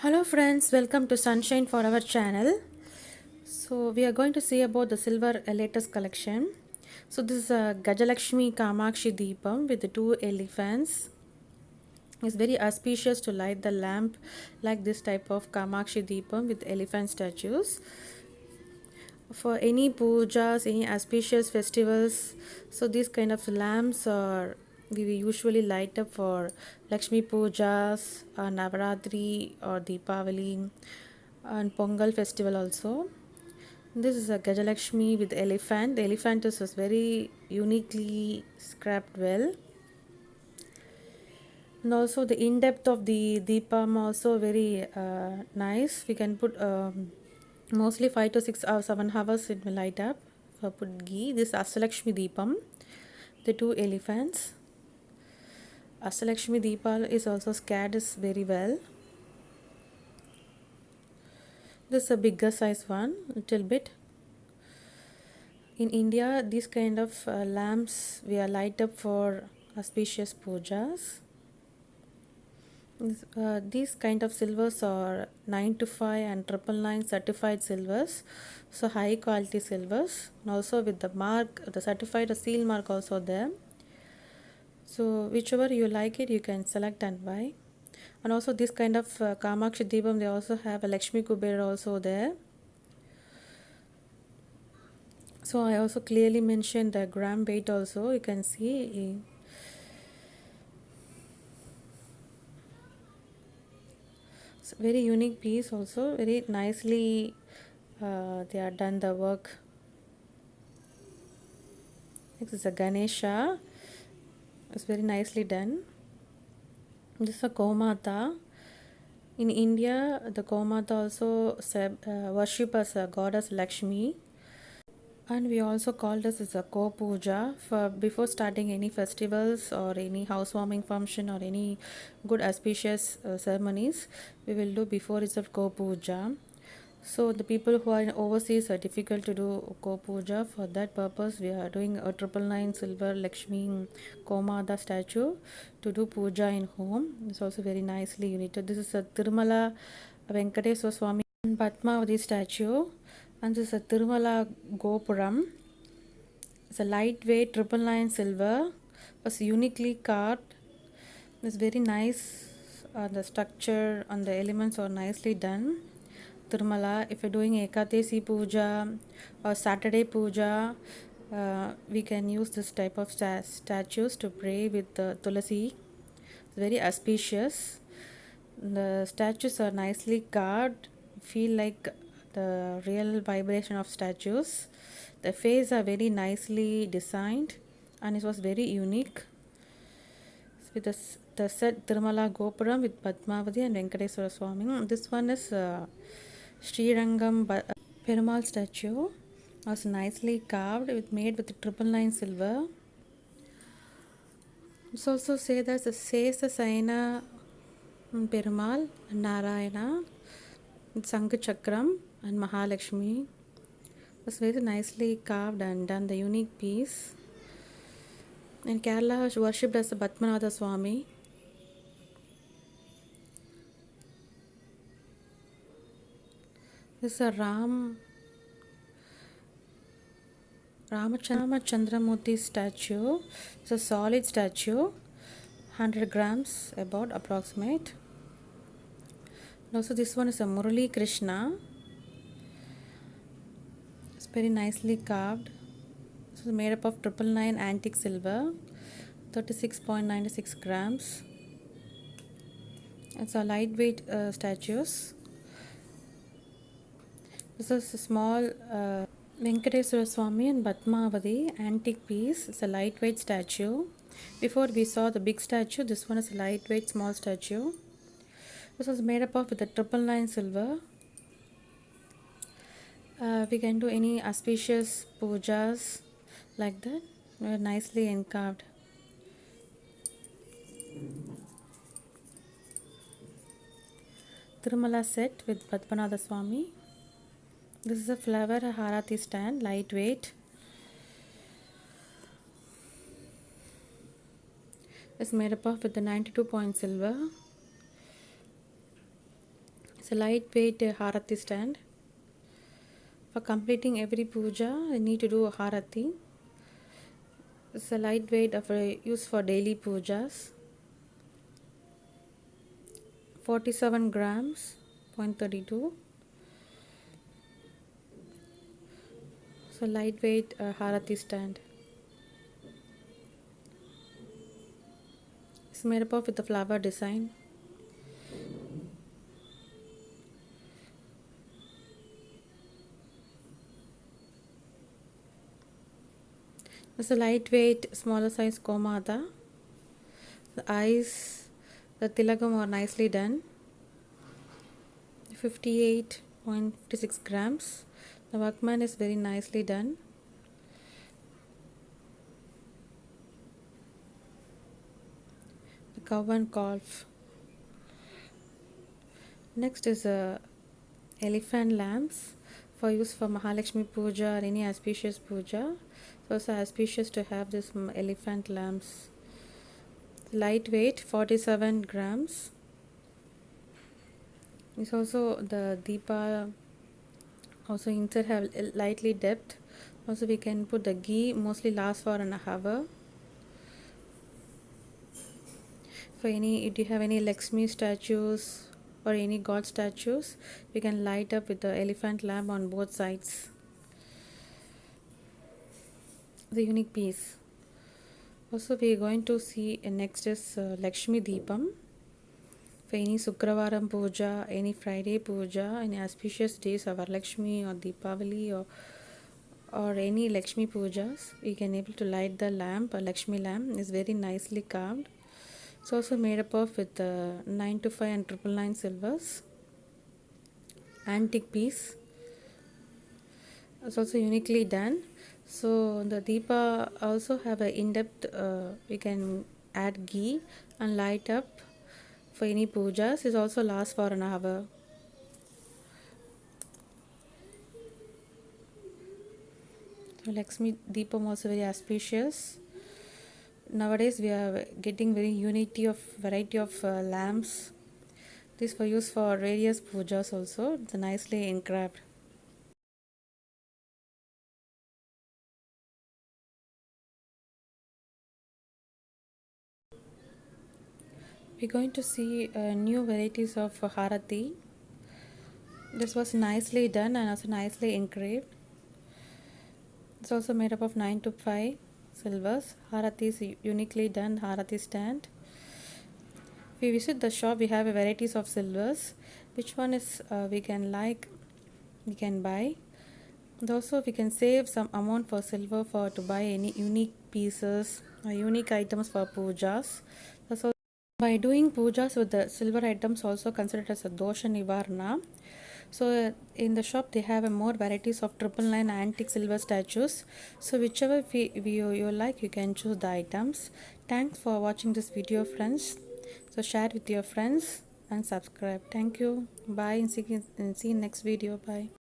Hello friends, welcome to Sunshine for our channel. So we are going to see about the silver latest collection. So this is a Gajalakshmi Kamakshi Deepam with the two elephants. It's very auspicious to light the lamp like this type of Kamakshi Deepam with elephant statues. For any pujas, any auspicious festivals, so these kind of lamps are we usually light up for Lakshmi pujas, Navaratri or Deepavali and Pongal festival also. This is a Gajalakshmi with elephant. The elephant is very uniquely scrapped well. And also the in-depth of the Deepam also very nice. We can put mostly 5 to 6 or 7 hours it will light up. For put ghee. This Asalakshmi Deepam. The two elephants. Asalakshmi Deepal is also scared is very well. This is a bigger size one, little bit. In India, these kind of lamps we are light up for auspicious pujas. These kind of silvers are 9 to 5 and 999 certified silvers, so high quality silvers, and also with the mark, the certified seal mark also there. So whichever you like it, you can select and buy. And also this kind of Kamakshi Deepam, they also have a Lakshmi Kubera also there. So I also clearly mentioned the gram weight also, you can see. It's a very unique piece also, very nicely they are done the work. This is a Ganesha. It's very nicely done. This is a Gomata. In India, the Gomata also worship as a goddess Lakshmi. And we also call this as a Ko-Puja for before starting any festivals or any housewarming function or any good auspicious ceremonies. We will do before it's a Ko-Puja. So the people who are in overseas are difficult to do Ko-Puja. For that purpose, we are doing a 999 silver Lakshmi Komada statue to do puja in home. It's also very nicely united. This is a Tirumala Venkateswara Swami Padmavati statue. And this is a Tirumala Gopuram. It's a lightweight 999 silver. Was uniquely carved. It's very nice. The structure and the elements are nicely done. Tirumala, if you're doing Ekadasi Puja or Saturday Puja, we can use this type of statues to pray with the Tulasi. It's very auspicious. The statues are nicely carved, feel like the real vibration of statues. The face are very nicely designed and it was very unique. With the set Tirumala Gopuram with Padmavati and Venkateswara Swami. This one is Srirangam Perumal statue. Was nicely carved, made with 999 silver. It's also say that the Sesa Saina Perumal, Narayana, Sankha Chakram and Mahalakshmi. It was very nicely carved and done, the unique piece. In Kerala, worshipped as the Padmanatha Swami. This is a Ramachandramurti statue. It's a solid statue, 100 grams about approximate. And also this one is a Murali Krishna. It's very nicely carved. It's made up of 999 antique silver, 36.96 grams. It's a lightweight statues. This is a small Venkateswara Swami and Padmavati antique piece. It's a lightweight statue. Before we saw the big statue, this one is a lightweight small statue. This was made up of with the 999 silver. We can do any auspicious pujas like that. Nicely carved. Tirumala set with Padmanatha Swami. This is a flower harati stand, lightweight. It's made up of with the 92 point silver. It's a lightweight harati stand. For completing every puja, I need to do a harati. It's a lightweight of use for daily pujas. 47 grams, 0.32. So lightweight harati stand. It's made up of with the flower design. It's a lightweight, smaller size Komata. The eyes, the tilagam are nicely done. 58.56 grams. The workman is very nicely done. The cow and calf. Next is elephant lamps for use for Mahalakshmi Puja or any auspicious puja. So it's auspicious to have this elephant lamps. Lightweight, 47 grams. It's also the Deepa also inside have lightly depth. Also we can put the ghee, mostly lasts for an hour. For any, if you have any Lakshmi statues or any god statues, we can light up with the elephant lamp on both sides. The unique piece. Also we are going to see next is Lakshmi Deepam. For any Sukravaram Puja, any Friday Puja, any auspicious days of Lakshmi or Deepavali or any Lakshmi Pujas, we can able to light the lamp. A Lakshmi lamp is very nicely carved. It's also made up of with 925 and 999 silvers. Antique piece. It's also uniquely done. So the Deepa also have a in-depth, we can add ghee and light up for any pujas. It also lasts for an hour. So Lakshmi Deepam also very auspicious. Nowadays we are getting very variety of lamps. This for use for various pujas also. It's nicely engraved. We're going to see new varieties of harati. This was nicely done and also nicely engraved. It's also made up of 9 to 5 silvers. Harati is uniquely done harati stand. If we visit the shop, we have a varieties of silvers. Which one is we can buy. And also we can save some amount for silver for to buy any unique pieces or unique items for pujas. So by doing pujas with the silver items also considered as a dosha nivarna. So in the shop they have a more varieties of 999 antique silver statues. So whichever you like, you can choose the items. Thanks for watching this video, friends. So share with your friends and subscribe. Thank you. Bye and see you next video. Bye.